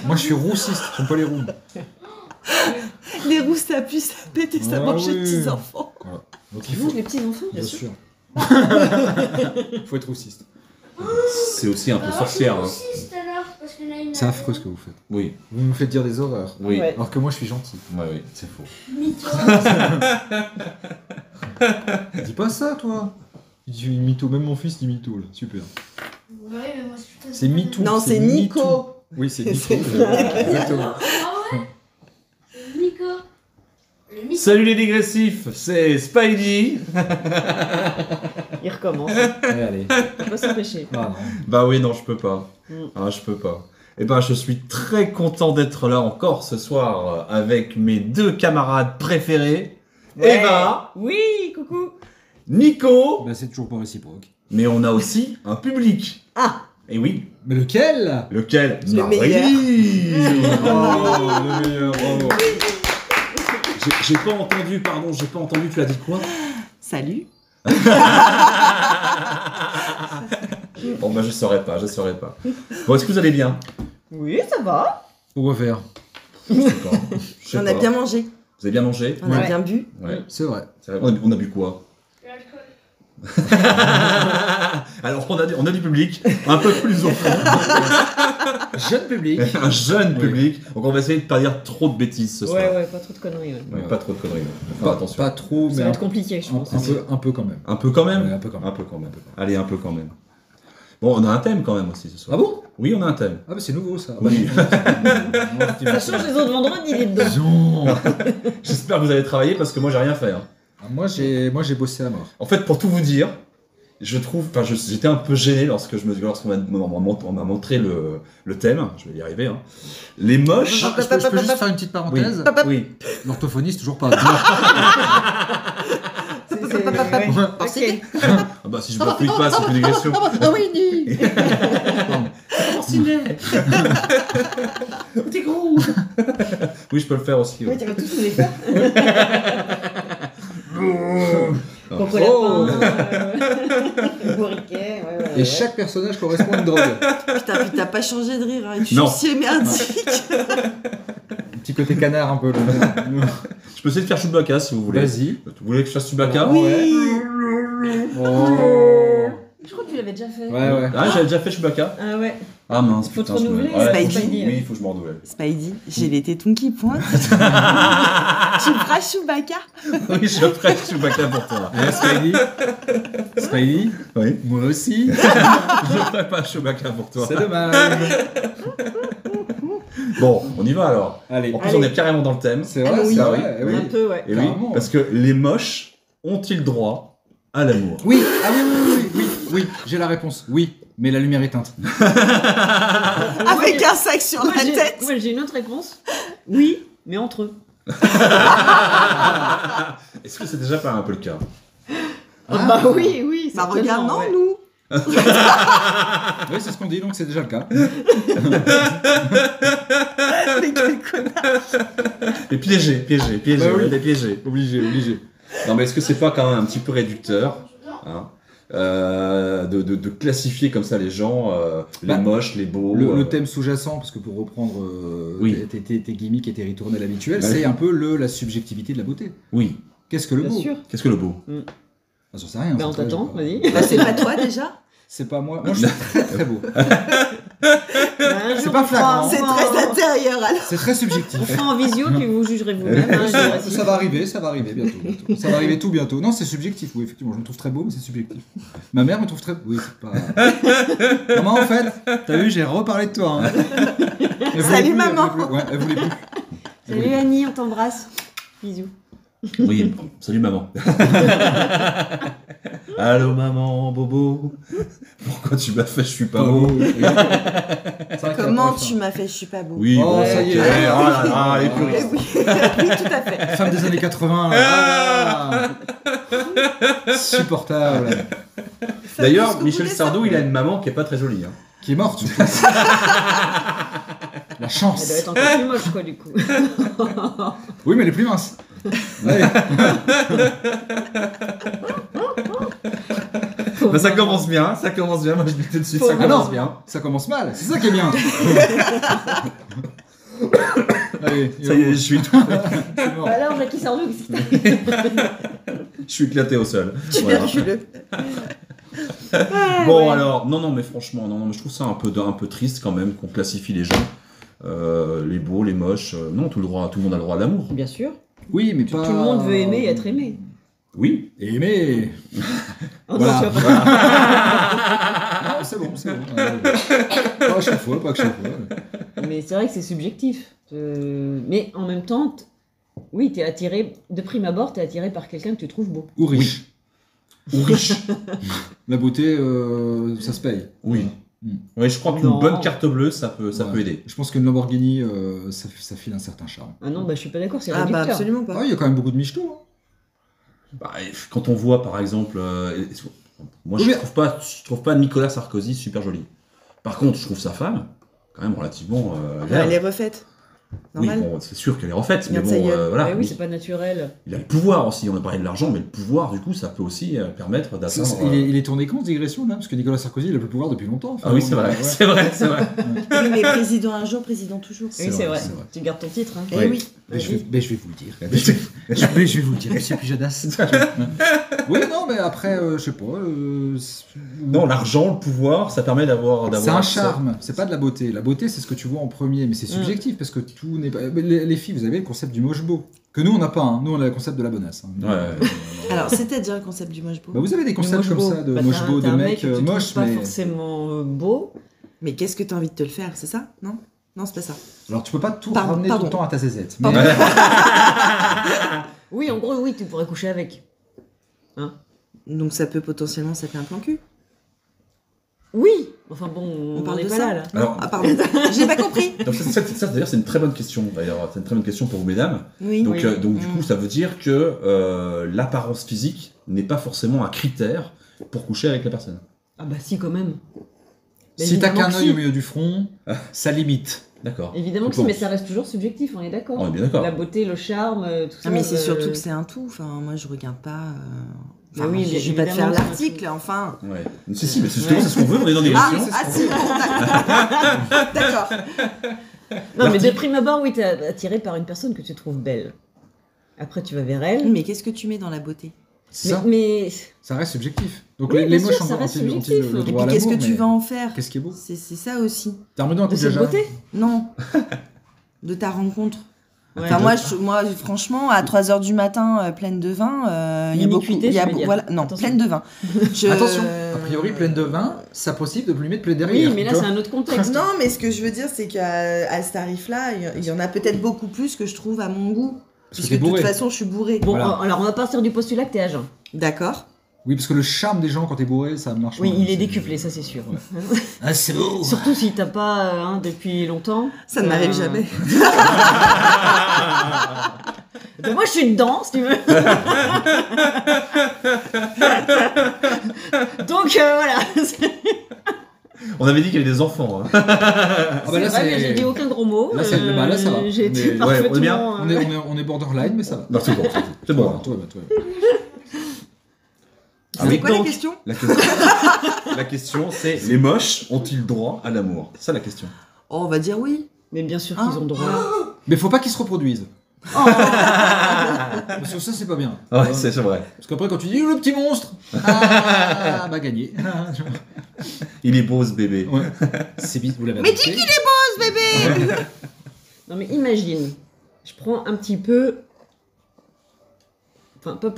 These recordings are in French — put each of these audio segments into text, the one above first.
Moi, je suis roussiste, j'aime pas les roux. Les roux, ça pue, ça pète et ça mange les petits enfants. Voilà. Donc il Ils faut... mangent les petits enfants, Bien sûr. Faut être roussiste. C'est aussi un peu sorcière. Hein. C'est affreux ce que vous faites. Oui, Vous me faites dire des horreurs. oui. Ouais. Alors que moi, je suis gentil. Ouais, oui, c'est faux. Dis pas ça, toi. Tu dis mytho, même mon fils dit mytho, là. Super. C'est MeToo. Non, c'est MeToo. Nico. Oui, c'est C'est Nico. vrai. Exactement. Salut les dégressifs, c'est Spidey. Il recommence. Allez, allez. On va s'empêcher. Ah, non. Bah oui, non, je peux pas. Mm. Ah, je peux pas. Eh ben, je suis très content d'être là encore ce soir avec mes deux camarades préférés, Ouais. Eva, Oui, coucou. Nico, Bah, c'est toujours pas réciproque. mais on a aussi un public. Ah. Et oui, Mais lequel? lequel? Le Marie. Oh, le meilleur, bravo. J'ai pas entendu, pardon, j'ai pas entendu, tu as dit quoi? Salut. Bon, bah je saurais pas, je saurais pas. Bon, est-ce que vous allez bien? Oui, ça va. Pourquoi faire? Je sais pas. Je sais On a pas. bien mangé, Vous avez bien mangé? on a Ouais. bien bu. Ouais. C'est vrai. C'est vrai. On a bu quoi? Alors on a du public, un peu plus au fond, Jeune public. un jeune Oui. public, donc on va essayer de pas dire trop de bêtises ce soir. Ouais, pas trop de conneries. Ouais. Ouais, pas trop de conneries. Faut faire attention. Pas trop, Ça mais va être compliqué, je pense. un peu quand même. Un peu quand même. Ouais, un peu quand même. Un peu quand même. Allez, un peu quand même. Bon, on a un thème quand même aussi ce soir. Ah bon? Oui, on a un thème. Ah bah c'est nouveau ça. Oui. Ça change les autres vendredis, les deux. Non. J'espère que vous allez travailler parce que moi j'ai rien fait. Hein. Moi j'ai bossé à mort. En fait, pour tout vous dire, je trouve, enfin, j'étais un peu gêné lorsqu'on m'a montré le thème. Je vais y arriver. Hein. Les moches. Je peux juste faire une petite parenthèse. Oui. L'orthophonie c'est toujours pas. Ok. Ah bah si je m'applique pas, c'est plus d'égression. Ah oui, dis. T'es gros. Oui, je peux le faire aussi. Oui, Ouais. tu vas tous les faire. Oh. Coco Oh. lapin, bourriquet, ouais. Et chaque personnage correspond à une drogue. Putain, puis t'as pas changé de rire, hein. Non. C'est merdique. Un petit côté canard un peu. Je peux essayer de faire Chewbacca si vous voulez. Vas-y. Vous voulez que je fasse Chewbacca? Oui. Oh. Je crois que tu l'avais déjà fait. Ouais. Ah, j'avais déjà fait Chewbacca. Ah ouais. Ah mince, Faut te putain, je me- renouveler, Ouais, Spidey. faut que je- Oui, il faut que je me renouvelle. Spidey, j'ai les tétons qui pointent. Tu feras Chewbacca. Oui, je ferai Chewbacca pour toi. Ouais, Spidey. Oui. Moi aussi. Je ferai pas Chewbacca pour toi. C'est dommage. Bon, on y va alors. Allez. En plus, Allez. on est carrément dans le thème. C'est vrai, oui. c'est Ah vrai. oui. Un peu, ouais. Et oui, Carrément. parce que les moches ont-ils droit à l'amour? Oui, ah oui, j'ai la réponse. Oui, mais la lumière éteinte. Avec un sac sur la tête. Moi, j'ai une autre réponse. Oui, mais entre eux. Est-ce que c'est déjà pas un peu le cas? Bah oui. Bah regarde, non, ouais. nous. Oui, c'est ce qu'on dit, donc c'est déjà le cas. Mais quel connard. Et piégé, Bah oui. on est piégé. Obligé. Non, mais est-ce que c'est pas quand même un petit peu réducteur hein, de classifier comme ça les gens, les Bah, moches, les beaux Le thème sous-jacent, parce que pour reprendre Oui. tes gimmicks et tes ritournelles habituelles, Ouais. c'est un peu la subjectivité de la beauté. Oui. Qu'est-ce que le Bien beau? sûr. Qu'est-ce que le beau? Ah, j'en sais rien. Bah on c'est toi, t'attend, j'ai vas-y. Bah, c'est pas toi déjà. C'est pas moi. Moi, je suis très très beau. C'est pas flagrant. C'est très intérieur alors. C'est très subjectif. On fera en visio, puis vous jugerez vous-même. hein, je dirais si. Ça va arriver bientôt. Ça va arriver tout bientôt. Non, c'est subjectif, oui, effectivement. Je me trouve très beau, mais c'est subjectif. Ma mère me trouve très... Oui, c'est pas... Maman, en fait, t'as vu, j'ai reparlé de toi. Hein. Elle voulait Salut, plus, maman. elle voulait plus. Salut Annie, on t'embrasse. Bisous. Oui, salut maman. Allô maman, bobo. Pourquoi tu m'as fait je suis pas beau? Comment tu m'as fait, je suis pas beau. Oui, Oh, bon, ça y est. ok. Oh là là, les Eh puristes. oui. Oui, tout à fait. Femme des années 80. Là. Ah. Supportable. D'ailleurs, Est-ce que Michel vous voulez Sardou, ça il a une maman qui est pas très jolie. Hein. Qui est morte, surtout. La chance. Elle doit être encore plus moche, quoi, du coup. Oui, mais elle est plus mince. Ouais. Faut pauvre. Bah, ça commence bien, moi je dis tout de suite, ça Pauvre. commence bien. Ça commence mal, c'est ça qui est bien. Allez, Ça y est, je suis c'est mort. Alors, Jackie Sardou, je suis éclaté au sol. Voilà. Tuberculeux. Bon ouais. alors, non mais franchement, non, mais je trouve ça un peu triste quand même qu'on classifie les gens, les beaux, les moches. Non, tout le monde a le droit à l'amour. Bien sûr. Oui, mais Tout pas... le monde veut aimer et être aimé. Oui. Aimer. Oh Voilà. non, tu vas pas... Non, c'est bon. Pas à chaque fois, pas à chaque fois. Mais c'est vrai que c'est subjectif. Mais en même temps, oui, t'es attiré, de prime abord, t'es attiré par quelqu'un que tu trouves beau. Ou riche. Ou riche. La beauté, ça se paye. Oui. Mm. Oui, je crois qu'une Non. bonne carte bleue, ça peut Ouais. aider. Je pense qu'une Lamborghini, ça file un certain charme. Ah non, bah je suis pas d'accord, c'est Ah bah réducteur. absolument Ah, pas. il y a quand même beaucoup de michetots. Hein. Bah, quand on voit par exemple, moi Oui, je mais- trouve pas Nicolas Sarkozy super joli. Par contre, je trouve sa femme quand même relativement. Elle est refaite. oui, Normal. bon, c'est sûr qu'elle est refaite, mais Regarde sa bon, gueule. voilà. Ouais, oui, oui. c'est pas naturel. Il a le pouvoir aussi. On a parlé de l'argent, mais le pouvoir, du coup, ça peut aussi permettre d'atteindre. Il est tourné quand, cette digression, là? Parce que Nicolas Sarkozy, il a plus le pouvoir depuis longtemps. Enfin, Ah oui, c'est vrai, ouais. c'est vrai, c'est vrai. Oui, mais président un jour, président toujours. Oui, c'est vrai. c'est vrai. Tu gardes ton titre. Hein. Eh Ouais. oui. Mais je vais vous le dire. Mais Je vais vous le dire, monsieur Pujadas. Oui, non, mais après, je sais pas. Non, l'argent, le pouvoir, ça permet d'avoir. C'est un charme, c'est pas de la beauté. La beauté, c'est ce que tu vois en premier, mais c'est subjectif parce que tout n'est pas. Les filles, vous avez le concept du moche beau. Que nous, on n'a pas. Hein. Nous, on a le concept de la bonasse. Hein. Ouais. Alors, c'est-à-dire le concept du moche beau. Vous avez des concepts comme ça de Bah, moche beau, t'as de un mec que tu moche, trouves pas mais. forcément beau. Mais qu'est-ce que t'as envie de te le faire, c'est ça? Non? Non, c'est pas ça. Alors, tu peux pas tout Pardon, ramener tout pardon. le temps à ta zézette. Pardon. Mais... Oui, en gros, oui, tu pourrais coucher avec. Donc ça peut potentiellement s'appeler un plan cul. Oui. Enfin bon, on parle n'en est de pas ça là, là. Alors, Ah pardon, j'ai pas compris. donc ça, d'ailleurs, c'est une très bonne question. D'ailleurs, c'est une très bonne question pour vous, mesdames. Oui. Donc, Oui. donc du coup, ça veut dire que l'apparence physique n'est pas forcément un critère pour coucher avec la personne. Ah bah si, quand même. Bah, Si t'as évidemment qu'un que œil si. au milieu du front, ça limite. D'accord. Évidemment que Je si, mais pense. ça reste toujours subjectif, on est d'accord. On est bien d'accord. La beauté, le charme, tout ça. Ah mais c'est surtout que c'est un tout. Enfin, moi je regarde pas. Bah oui, je mais vais pas te faire évidemment, c'est un l'article, enfin. Ouais. Si, mais justement, c'est ce qu'on veut. On est dans des Ah, questions. si, bon, d'accord. Non, mais de prime abord, oui, t'es attiré par une personne que tu trouves belle. Après, tu vas vers elle. Mais qu'est-ce que tu mets dans la beauté? C'est ça. Mais Ça reste subjectif. Donc Oui, les bien moches sûr, ça ont reste le subjectif. le Et Et droit à puis qu'est-ce que l'amour, tu mais vas en faire? Qu'est-ce qui est beau? C'est ça aussi. T'as remis dans un de coup de cette jaja. beauté. Non. De ta rencontre. Ouais. Enfin, moi, franchement, à 3h du matin, pleine de vin, il y a beaucoup. Iniquité, Il y a, tu veux dire. voilà, non, Attention. pleine de vin. Attention, a priori, pleine de vin, ça possible de lui mettre plein derrière. Oui, mais là, tu c'est vois. un autre contexte. Non, mais ce que je veux dire, c'est qu'à ce tarif-là, il y en a peut-être beaucoup plus que je trouve à mon goût. Parce que Puisque t'es de toute bourré. façon, je suis bourrée. Bon, Voilà. alors on va partir du postulat que t'es à jeun. D'accord. Oui, parce que le charme des gens quand t'es bourré, ça marche Oui, moins. il est C'est- décuplé, ça c'est sûr. Ah, c'est beau. Surtout si t'as pas depuis longtemps. Ça ne m'arrive jamais. Ben, moi, je suis dedans, si tu veux. Donc voilà. On avait dit qu'il y avait des enfants. Hein. Ah bah là, C'est vrai, mais j'ai c'est. dit aucun gros mot. Là, c'est- bah, là, ça va. J'ai été Mais- ouais, on est parfaitement. bien. On est borderline, mais ça va. Non, c'est bon. C'est bon. Toi, bah, toi. Ah C'est oui, quoi la donc- question? La question, c'est les moches ont-ils droit à l'amour? C'est ça la question. Oh, on va dire oui. Mais bien sûr Hein qu'ils ont droit. Mais faut pas qu'ils se reproduisent. Oh. Parce que ça, c'est pas bien. Ouais, c'est vrai. Parce qu'après, quand tu dis le petit monstre, ah, bah gagné. Il est beau ce bébé. Ouais. C'est vite, vous l'avez Mais adopté. dis qu'il est beau, ce bébé! Non mais imagine, je prends un petit peu. Enfin, pas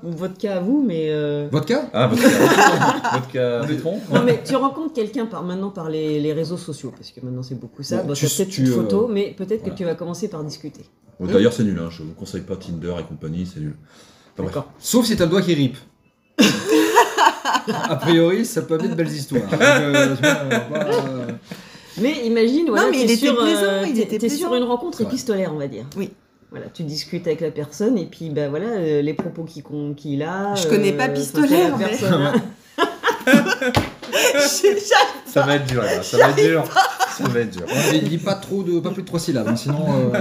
votre cas à vous, mais. Vodka Ah, vodka pétron. Non mais tu rencontres quelqu'un maintenant par les réseaux sociaux, parce que maintenant c'est beaucoup ça. Bon, Bon, tu- t'as peut-être tu, une photo, mais peut-être voilà. que tu vas commencer par discuter. Bon, d'ailleurs, c'est nul. Hein. Je vous conseille pas Tinder et compagnie, c'est nul. Enfin, bref. D'accord. Sauf si t'as le doigt qui rip. A priori, ça peut amener de belles histoires. Donc, Mais imagine, voilà, mais il t'es était sur, plaisant, il t'es- était t'es plaisant. sur une rencontre Ouais. épistolaire, on va dire. Oui. Voilà, tu discutes avec la personne et puis bah voilà les propos qu'il a. Je connais pas enfin, pistolaire, que la mais- personne a. Ça va être dur, là. Ça va être dur. Ça va être dur. il dit pas plus de 3 syllabes, hein, sinon.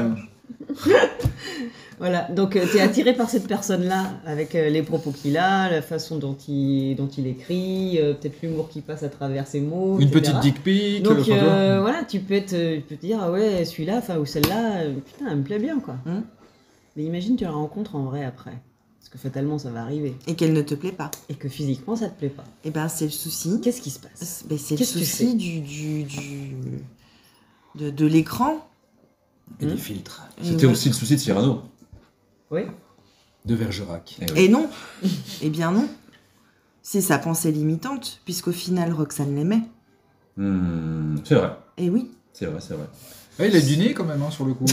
Voilà, donc tu es attiré par cette personne-là, avec les propos qu'il a, la façon dont il écrit, peut-être l'humour qui passe à travers ses mots, Une etc. petite dick pic. Donc enfin, tu vois. voilà, tu peux te dire, ah ouais, celui-là, enfin, ou celle-là, putain, elle me plaît bien, quoi. Mais imagine, tu la rencontres en vrai après. Parce que fatalement, ça va arriver. Et qu'elle ne te plaît pas. Et que physiquement, ça te plaît pas. Et ben c'est le souci. Qu'est-ce qui se passe? Ben, c'est le Qu'est-ce que tu souci de l'écran. Et des filtres. C'était aussi le souci de Cyrano. Oui. De Bergerac. Eh oui. Et non. Eh bien non. C'est sa pensée limitante, puisqu'au final, Roxane l'aimait. C'est vrai, Et oui. c'est vrai, c'est vrai. Ouais, il a du nez quand même, hein, sur le coup.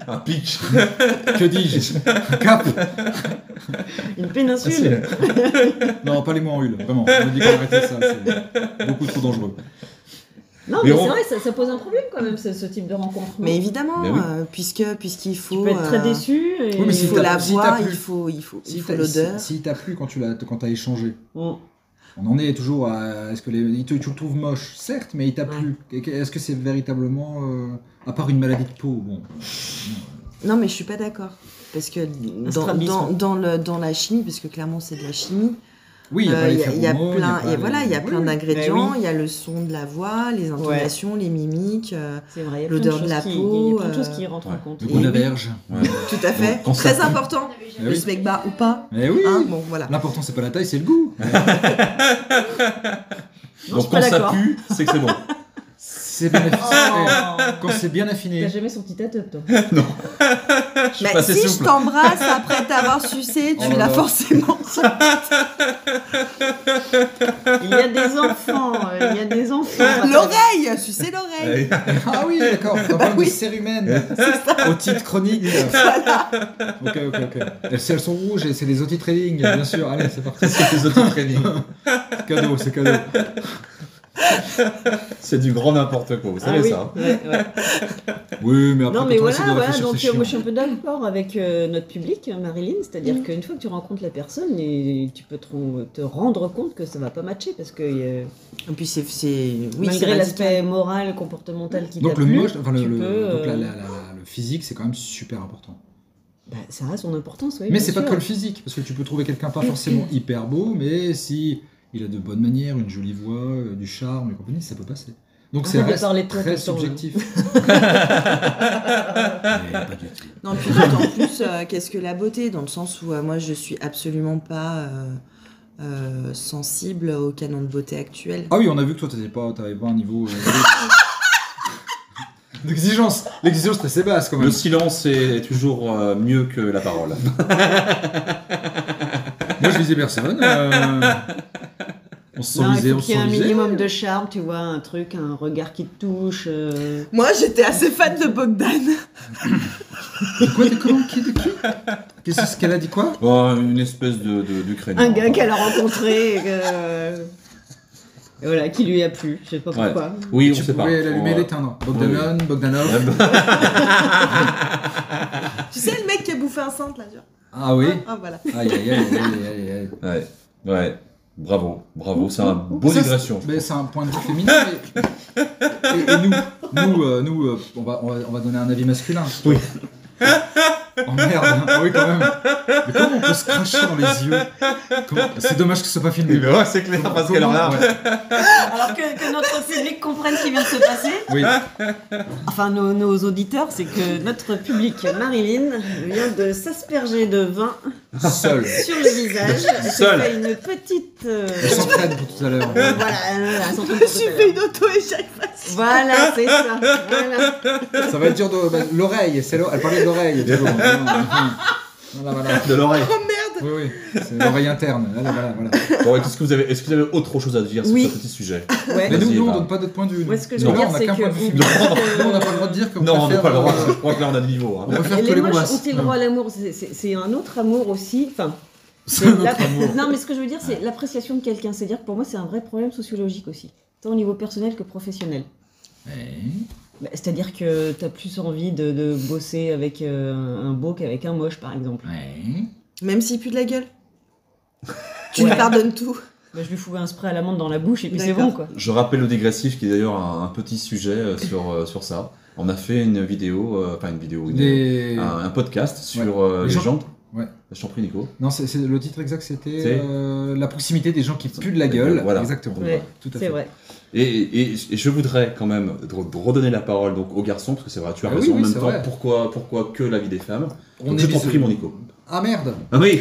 Un pic. Que dis-je? Un cap. Une péninsule. Non, pas les mots en hule, vraiment. On me dit qu'on arrêtait ça, c'est beaucoup trop dangereux. Non, Mais mais on- c'est vrai, ça pose un problème quand même, ce type de rencontre. non? Mais évidemment, Mais oui. puisqu'il faut. Tu peux être très déçu. Et... Oui, mais Il si faut t'as- la si voix, t'as plus- il faut Si l'odeur. Si t'a plu quand t'as échangé, Mm. on en est toujours à. Est-ce que tu le trouves moche? Certes, mais il t'a plu. Est-ce que c'est véritablement. À part une maladie de peau, bon. Non, mais je suis pas d'accord. Parce que strabisme. dans la chimie, parce que clairement c'est de la chimie, Oui, il y a pas les il y a phéromones, plein, pas et voilà, il y a les- plein Oui, d'ingrédients, oui. il y a le son de la voix, les intonations, les mimiques, C'est vrai, il y a l'odeur plein de la choses peau, il y a plein de choses qui rentrent ouais. en compte. Le goût de la verge. Ouais. tout à fait, quand ça très pue. important. Eh Le oui. smegma ou pas, Mais oui. hein, bon voilà. L'important c'est pas la taille, c'est le goût. Non, je Donc suis pas quand ça d'accord. pue, c'est que c'est bon. C'est bien affiné. Oh. Quand c'est bien T'as affiné. jamais sorti ta teub, toi. Je suis Mais pas assez si je souple. t'embrasse après t'avoir sucé, Oh tu là l'as là. forcément. Il y a des enfants, il y a des enfants. L'oreille, sucer l'oreille. Ah oui, d'accord. T'en parles oui. de cérumen. Otite chronique. Ok. Elles sont rouges et c'est des otites training, bien sûr. Allez, c'est parti. C'est les autres training. Cadeau, c'est cadeau. C'est du grand n'importe quoi, vous Ah savez oui, ça. ouais. Oui, mais après, Non quand mais on voilà, essaie de réfléchir, donc c'est moi chiant. je suis un peu d'accord avec notre public, Marilyn, c'est-à-dire qu'une fois que tu rencontres la personne, et tu peux te rendre compte que ça va pas matcher parce que Et puis c'est oui, c'est malgré l'aspect radical. moral, comportemental qui Donc t'a le plu, moche, enfin tu le peux, physique, c'est quand même super important. bah, ça a son importance, oui. Mais bien c'est pas sûr. que le physique, parce que tu peux trouver quelqu'un pas forcément hyper beau, mais si il a de bonnes manières, une jolie voix, du charme et compagnie, ça peut passer. Donc c'est Arrête de reste parler de toi très tout le temps, subjectif. Mais pas du tout. Non, puis d'autant plus, qu'est-ce que la beauté, dans le sens où moi je suis absolument pas sensible au canon de beauté actuel. Ah oui, on a vu que toi t'avais pas un niveau d'exigence. L'exigence était assez basse quand même. Le silence est toujours mieux que la parole. Moi je visais personne. On se Non, il senlisait, faut on qu'il y ait un senlisait. minimum de charme, tu vois, un truc, un regard qui te touche. Moi j'étais assez fan de Bogdan. De quoi t'es comment Qui de qui Qu'est-ce qu'elle a dit quoi? Oh, une espèce d'Ukrainien. Un gars qu'elle a rencontré, et voilà, qui lui a plu, je sais pas Ouais. pourquoi. Oui, on Tu sait pas. pouvais l'allumer et On- l'éteindre. Bogdanov. Tu sais le mec qui a bouffé un cintre là, tu vois. Ah oui. Ah voilà. Aïe aïe aïe aïe aïe aïe. Ouais. Bravo. C'est un beau Ça, digression. Mais c'est un point de vue féminin. Et nous, on va donner un avis masculin. Oui. Oh merde, ah oui quand même. Mais comment on peut se cracher dans les yeux? C'est dommage que ce soit pas filmé. ouais, c'est clair, parce qu'elle en a. Ouais. Alors que notre public comprenne ce qui vient de se passer, Oui. enfin nos auditeurs, c'est que notre public, Marilyn, vient de s'asperger de vin Seul. sur le visage. Elle s'est Seul. fait une petite... Je s'entraîne pour tout à l'heure. voilà, elle s'entraîne Je me pour suis tout à fait l'heure. une auto-échec facile. Voilà, c'est ça. Voilà. Ça va être dur de. L'oreille, elle parlait de l'oreille. toujours. Voilà. De l'oreille. Oh merde. Oui, c'est l'oreille interne. Voilà. Bon, est-ce que vous avez autre chose à dire sur Oui. ce petit sujet? Ouais. Mais nous, Vas-y, on va. donne pas notre point de vue. Moi, ce que je Parce veux là, dire, on a c'est qu'un que... point de vue on féminin. peut- Nous, on n'a pas le droit de dire que Non, on n'a pas le droit. on Je crois que là, on a du niveau. Hein. préfère Et que les les moches bombasses. ont-ils le droit à l'amour? C'est un autre amour aussi. Enfin, C'est notre la- amour. Non, mais ce que je veux dire, c'est l'appréciation de quelqu'un. C'est-à-dire que pour moi, c'est un vrai problème sociologique aussi, tant au niveau personnel que professionnel. Bah, c'est-à-dire que tu as plus envie de bosser avec un beau qu'avec un moche, par exemple. Ouais. Même s'il pue de la gueule. Tu lui pardonnes tout. Bah, je lui fouais un spray à l'amande dans la bouche et puis c'est D'accord. bon quoi. Je rappelle le dégressif qui est d'ailleurs un petit sujet sur ça. On a fait une vidéo, un podcast sur les gens. Ouais. Je t'en prie, Nico. Non, c'est le titre exact, c'était C'est la proximité des gens qui puent de la gueule. Voilà. Exactement. Ouais, Tout à c'est fait. vrai. Et je voudrais quand même redonner la parole donc aux garçons, parce que c'est vrai, tu as Ah raison. oui, en même c'est temps, vrai. pourquoi que la vie des femmes On Donc, est je t'en bisous. prie, mon Nico. Ah merde. Ah oui.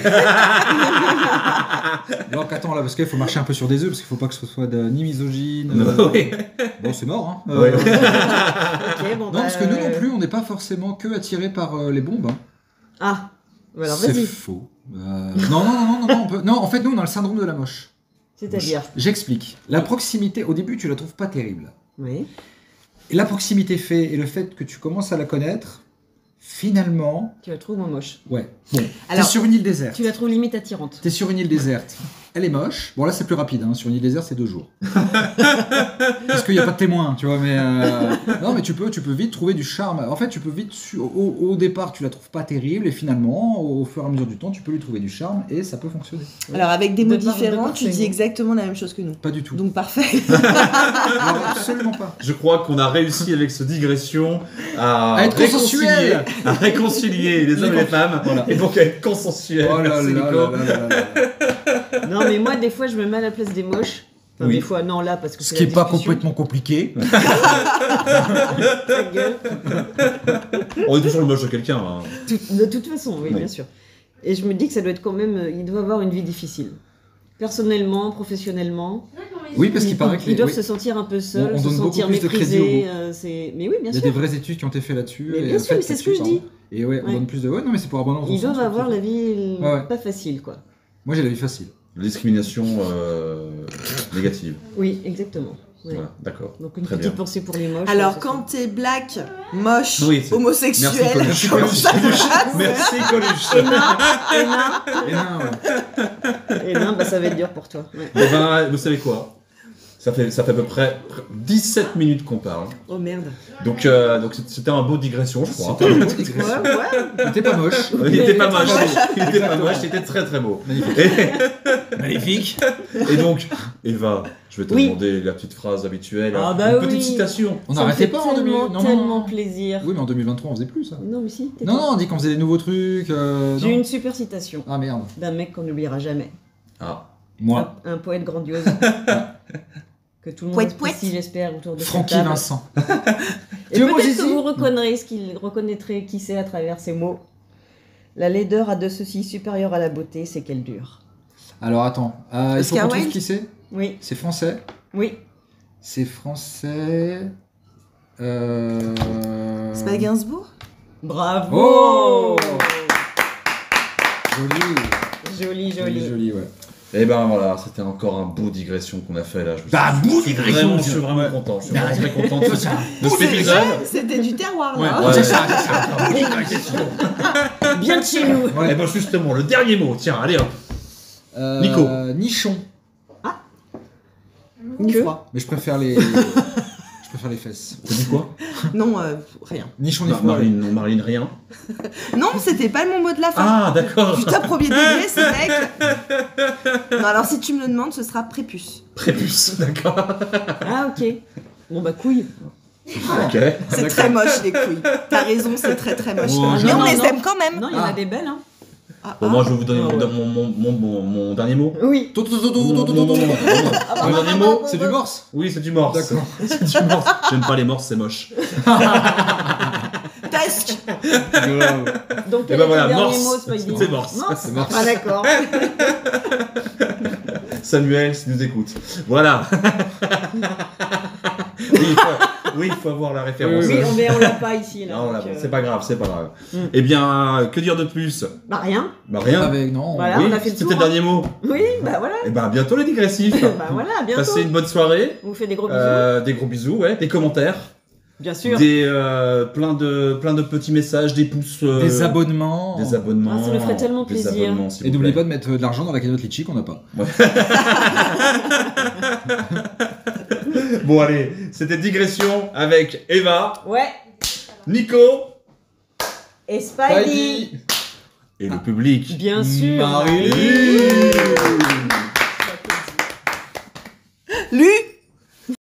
Donc attends là, parce qu'il faut marcher un peu sur des œufs, parce qu'il faut pas que ce soit ni misogyne. Oui. Bon, c'est mort. Hein. Ouais. Ok, bon, Non, bah, parce que nous non plus, on n'est pas forcément que attirés par les bombes. Hein. Ah, alors C'est vas-y. faux. Non, on peut... non, en fait, nous, on a le syndrome de la moche. C'est-à-dire. J'explique. La proximité, au début, tu la trouves pas terrible. Oui. Et la proximité fait, et le fait que tu commences à la connaître, finalement, Tu la trouves moins moche. ouais. Bon, t'es Alors, sur une île déserte. Tu la trouves limite attirante. T'es sur une île déserte. Elle est moche. Bon, là, c'est plus rapide. Hein. Sur une île déserte, c'est 2 jours. Parce qu'il n'y a pas de témoin, tu vois. Mais non, mais tu peux vite trouver du charme. En fait, tu peux vite. Au départ, tu la trouves pas terrible. Et finalement, au fur et à mesure du temps, tu peux lui trouver du charme. Et ça peut fonctionner. Alors, avec des De mots part- de différents, part, tu c'est dis bon. exactement la même chose que nous. Pas du tout. Donc, parfait. Alors, absolument pas. Je crois qu'on a réussi avec ce digression à À être consensuel. réconcilier les hommes et les femmes, Voilà. et donc à être consensuel. Oh là Merci, là Nico. là là là là. Non, mais moi, des fois, je me mets à la place des moches. Enfin, Oui. des fois, non, là, parce que Ce c'est qui la est pas discussion. complètement compliqué. Ta gueule. On est toujours le moche de quelqu'un. Hein. De toute façon, oui, Oui. bien sûr. Et je me dis que ça doit être quand même. Il doit avoir une vie difficile. Personnellement, professionnellement. Oui, parce qu'il paraît que Ils doivent oui, se sentir un peu seuls, On se donne beaucoup sentir plus de crédit méprisés. aux Mais oui, bien il y a sûr. des vraies études qui ont été faites là-dessus. Mais et bien sûr, faites mais c'est ce que je là-dessus, dis. pardon. Et ouais, on Ouais. donne plus de. Ouais, non, mais c'est pour abondance. Ils doivent avoir la vie Ouais, ouais. pas facile, quoi. Moi, j'ai la vie facile. La discrimination négative. Oui, exactement. Ouais. Voilà, d'accord. Donc une Très petite bien. pensée pour les moches. Alors, ça, quand t'es black, moche, Oui, c'est- homosexuel, Merci, comment Coluche. ça se passe Merci, Coluche. c'est- Et nain, Et non, ouais. et nain, bah ça va être dur pour toi. Ouais. Eh ben, vous savez quoi ça fait à peu près 17 minutes qu'on parle. Oh merde. Donc c'était un beau digression, je crois. C'était une bonne Ouais, digression. ouais. T'es pas moche. Il était pas moche, Exactement. il était pas moche, il était très très beau. Magnifique. Et donc, Eva, je vais te Oui. demander la petite phrase habituelle, Ah une bah petite oui. citation. On Ça me n'arrêtait fait pas en 2000. tellement, Non, tellement non. plaisir. Oui, mais en 2023, on faisait plus ça. Non, mais si. t'es Non, con. non, on dit qu'on faisait des nouveaux trucs. J'ai non. une super citation Ah merde. d'un mec qu'on n'oubliera jamais. Ah, Moi. Un poète grandiose. Que tout le monde Poète, apprécie, j'espère, autour de cette Francky table. Vincent. Et Tu veux manger peut-être que ici vous reconnaîtrez qui c'est à travers ces mots. La laideur a de ceci supérieur à la beauté, c'est qu'elle dure. Alors attends. Il faut Oscar qu'on trouve Wilde qui c'est. Oui, C'est français. oui. C'est français. C'est pas Gainsbourg? Bravo. Oh Joli. Joli, Joli, joli. joli, ouais. et ben voilà, c'était encore un beau digression qu'on a fait là. Je me suis- Bah, beau je suis digression, vraiment- Je suis vraiment content. Je suis vraiment très content de ça. cet épisode. C'était du terroir, là. Ouais. C'est ça, c'est ça. Bien de chez nous. Ouais. Et ben justement, le dernier mot, tiens, allez hop. Nico. Nichon. Ni Que froid. Mais je préfère les. Je préfère les fesses. T'as dit quoi Non, rien. Nichon ni froid. Marine, rien. Non, c'était pas mon mot de la fin. Ah, d'accord. Putain, premier degré, ce mec. Non, alors si tu me le demandes, ce sera prépuce. Prépuce, d'accord. Ah, ok. Bon, bah, couille. Ok. C'est très moche, les couilles. T'as raison, c'est très très moche. Oh, Mais on non, les non. aime quand même. Non, il y en Ah. a des belles, hein. Ah, Bon, ah. moi je vais vous donner Ah ouais. mon dernier mot. Oui. Mon dernier mot, C'est du morse. oui, c'est du morse. D'accord. C'est du morse. J'aime pas les morses, c'est moche. Tasque. Donc, Et quel ben est voilà, ton dernier morse. mot, Spidey? C'est morse. Morse. C'est morse. Ah, d'accord. Samuel, si nous écoute. Voilà. Oui, il faut avoir la référence. Oui, mais on l'a pas ici, là. Non, là, donc, c'est pas grave, c'est pas grave. Mm. Eh bien, que dire de plus? Bah, rien. Bah rien. Avec, non. Voilà. Oui, on a fait le c'était tour, le dernier mot. Oui, bah, voilà. Eh ben, à bientôt les digressifs. Bah, voilà, à bientôt. Passez une bonne soirée. On vous fait des gros bisous. Des gros bisous, ouais. Des commentaires. Bien sûr. Plein de petits messages, des pouces. Des abonnements. Des abonnements. Ah, ça nous ferait tellement Des plaisir. abonnements, s'il Et vous n'oubliez plaît. pas de mettre de l'argent dans la cagnotte Litchi qu'on n'a pas. Bon, allez, c'était Digression avec Eva, Ouais. Nico Et Spidey. et le public. Bien sûr. Marie. Marie.